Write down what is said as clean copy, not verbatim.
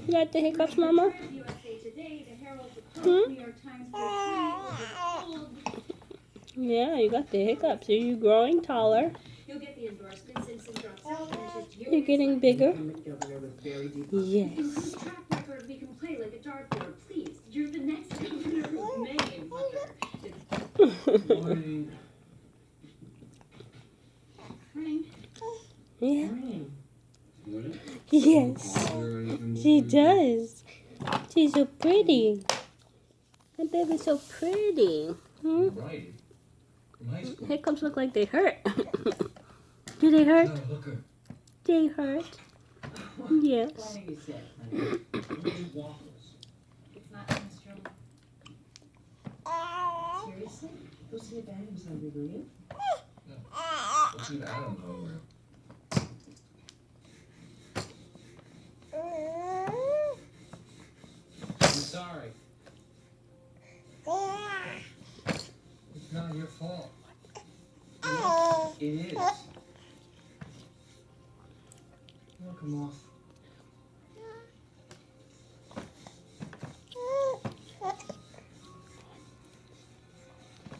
You got the hiccups, Mama? Hmm? Yeah, you got the hiccups. Are you growing taller? You're getting bigger? Yes. Yeah. Yes. She does. She's so pretty. My baby's so pretty. Hmm? Hiccups look like they hurt. Do they hurt? They hurt. Yes. Seriously? Go see if Adam was hungry, will you? Yeah. Go see if Adam's hungry. I'm sorry. It's not your fault. It is. Look him off.